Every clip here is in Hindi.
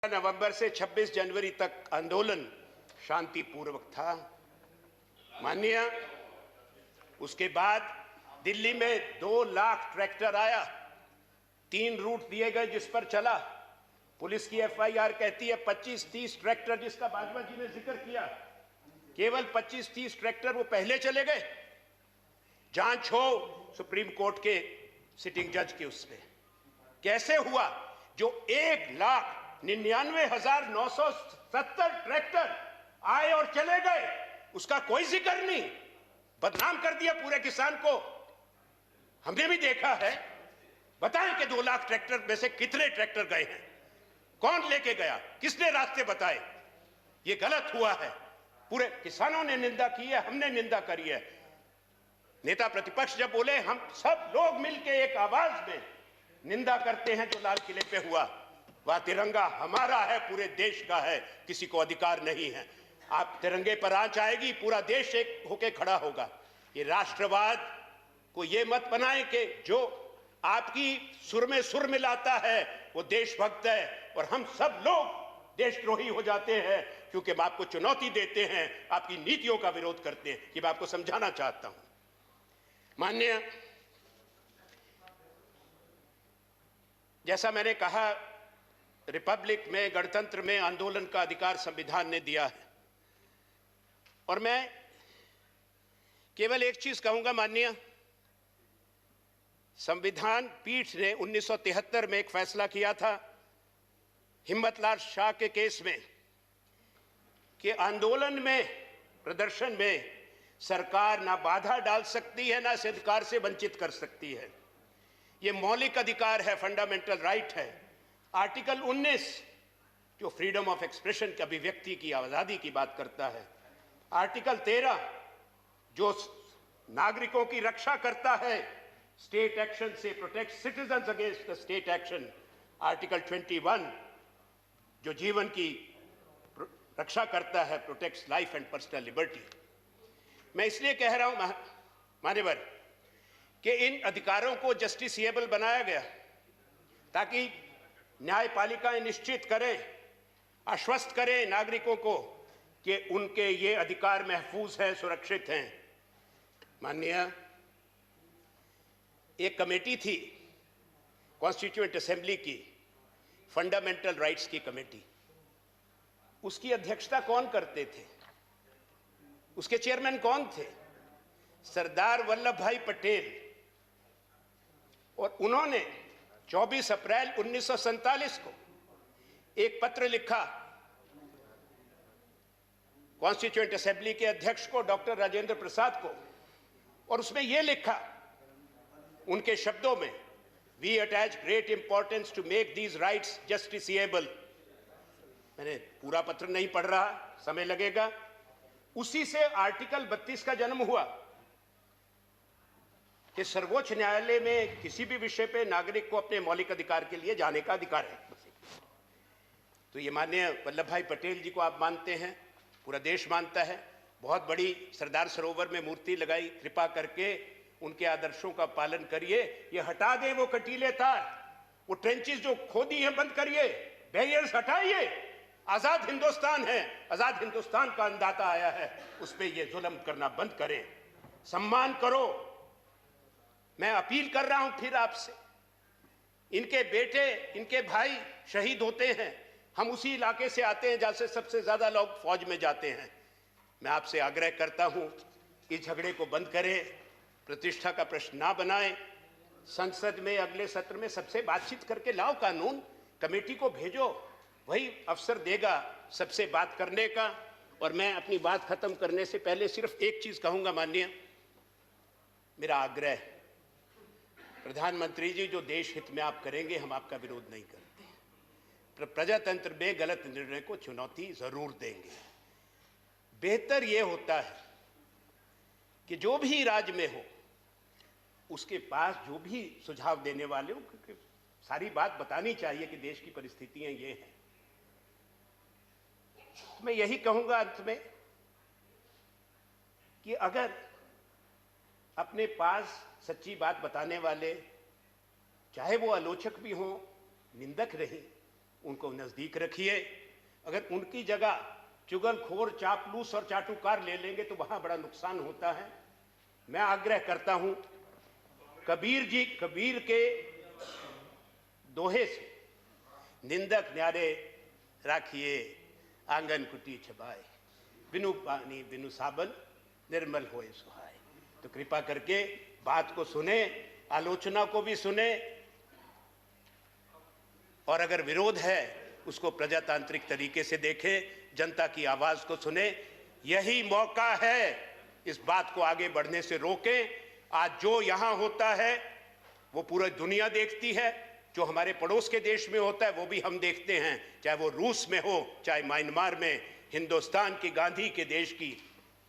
नवंबर से 26 जनवरी तक आंदोलन शांतिपूर्वक था। माननीय, उसके बाद दिल्ली में 2 लाख ट्रैक्टर आया, 3 रूट दिए गए जिस पर चला। पुलिस की एफआईआर कहती है 25-30 ट्रैक्टर, जिसका बाजवा जी ने जिक्र किया, केवल 25-30 ट्रैक्टर वो पहले चले गए। जांच हो सुप्रीम कोर्ट के सिटिंग जज के उस पे कैसे हुआ जो 1,99,970 ट्रैक्टर आए और चले गए, उसका कोई जिक्र नहीं। बदनाम कर दिया पूरे किसान को। हमने भी देखा है। बताएं कि 2 लाख ट्रैक्टर में से कितने ट्रैक्टर गए हैं, कौन लेके गया, किसने रास्ते बताए। ये गलत हुआ है। पूरे किसानों ने निंदा की है, हमने निंदा करी है। नेता प्रतिपक्ष जब बोले, हम सब लोग मिलकर एक आवाज में निंदा करते हैं जो लाल किले पे हुआ। वह तिरंगा हमारा है, पूरे देश का है, किसी को अधिकार नहीं है। आप तिरंगे पर आंच आएगी, पूरा देश एक होके खड़ा होगा। ये राष्ट्रवाद को ये मत बनाएं कि जो आपकी सुर में सुर मिलाता है वो देशभक्त है और हम सब लोग देशद्रोही हो जाते हैं क्योंकि हम आपको चुनौती देते हैं, आपकी नीतियों का विरोध करते हैं। ये मैं आपको समझाना चाहता हूं। माननीय, जैसा मैंने कहा, रिपब्लिक में, गणतंत्र में आंदोलन का अधिकार संविधान ने दिया है। और मैं केवल एक चीज कहूंगा माननीय, संविधान पीठ ने 1973 में एक फैसला किया था हिम्मतलाल शाह के केस में कि आंदोलन में, प्रदर्शन में सरकार ना बाधा डाल सकती है, ना इस अधिकार से वंचित कर सकती है। ये मौलिक अधिकार है, फंडामेंटल राइट है। आर्टिकल 19 जो फ्रीडम ऑफ एक्सप्रेशन की, अभिव्यक्ति की आजादी की बात करता है। आर्टिकल 13 जो नागरिकों की रक्षा करता है स्टेट एक्शन से, protect citizens against the state action. Article 21 जो जीवन की रक्षा करता है, protects life and personal liberty. मैं इसलिए कह रहा हूं मान्यवर कि इन अधिकारों को जस्टिसिएबल बनाया गया ताकि न्यायपालिकाएं निश्चित करें, आश्वस्त करें नागरिकों को कि उनके ये अधिकार महफूज हैं, सुरक्षित हैं। माननीय, एक कमेटी थी कॉन्स्टिट्यूएंट असेंबली की, फंडामेंटल राइट्स की कमेटी। उसकी अध्यक्षता कौन करते थे, उसके चेयरमैन कौन थे? सरदार वल्लभ भाई पटेल। और उन्होंने 24 अप्रैल 1947 को एक पत्र लिखा कॉन्स्टिट्यूएंट असेंबली के अध्यक्ष को, डॉक्टर राजेंद्र प्रसाद को, और उसमें यह लिखा उनके शब्दों में, we attach great importance to make these rights justiciable. मैंने पूरा पत्र नहीं पढ़ रहा, समय लगेगा। उसी से आर्टिकल 32 का जन्म हुआ कि सर्वोच्च न्यायालय में किसी भी विषय पे नागरिक को अपने मौलिक अधिकार के लिए जाने का अधिकार है। तो ये माननीय वल्लभ भाई पटेल जी को आप मानते हैं, पूरा देश मानता है। बहुत बड़ी सरदार सरोवर में मूर्ति लगाई, कृपा करके उनके आदर्शों का पालन करिए। ये हटा दें वो कटीले तार, वो ट्रेंचेस जो खोदी हैं बंद करिए, बैरियर्स हटाइए। आजाद हिंदुस्तान है, आजाद हिंदुस्तान का अंदाता आया है, उस पर ये जुल्म करना बंद करें, सम्मान करो। मैं अपील कर रहा हूं फिर आपसे, इनके बेटे, इनके भाई शहीद होते हैं। हम उसी इलाके से आते हैं जहां से सबसे ज्यादा लोग फौज में जाते हैं। मैं आपसे आग्रह करता हूं, इस झगड़े को बंद करें, प्रतिष्ठा का प्रश्न ना बनाएं। संसद में अगले सत्र में सबसे बातचीत करके लाओ कानून, कमेटी को भेजो, वही अवसर देगा सबसे बात करने का। और मैं अपनी बात खत्म करने से पहले सिर्फ एक चीज कहूंगा माननीय, मेरा आग्रह, प्रधानमंत्री जी, जो देश हित में आप करेंगे हम आपका विरोध नहीं करते, प्रजातंत्र में गलत निर्णय को चुनौती जरूर देंगे। बेहतर यह होता है कि जो भी राज्य में हो उसके पास जो भी सुझाव देने वाले हो, क्योंकि सारी बात बतानी चाहिए कि देश की परिस्थितियां ये हैं। तो मैं यही कहूंगा अंत में कि अगर अपने पास सच्ची बात बताने वाले, चाहे वो आलोचक भी हों, निंदक रहे, उनको नजदीक रखिए। अगर उनकी जगह चुगलखोर, चापलूस और चाटुकार ले लेंगे तो वहां बड़ा नुकसान होता है। मैं आग्रह करता हूं, कबीर के दोहे से, निंदक न्यारे राखिए आंगन कुटी छबाए, बिनु पानी बिनु साबन निर्मल होए सुहाए। तो कृपा करके बात को सुने, आलोचना को भी सुने, और अगर विरोध है उसको प्रजातांत्रिक तरीके से देखें, जनता की आवाज को सुने। यही मौका है, इस बात को आगे बढ़ने से रोकें। आज जो यहां होता है वो पूरी दुनिया देखती है, जो हमारे पड़ोस के देश में होता है वो भी हम देखते हैं, चाहे वो रूस में हो, चाहे म्यांमार में। हिंदुस्तान की, गांधी के देश की,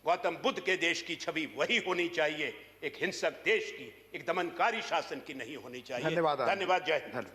गौतम बुद्ध के देश की छवि वही होनी चाहिए, एक हिंसक देश की, एक दमनकारी शासन की नहीं होनी चाहिए। धन्यवाद। धन्यवाद। जय हिंद।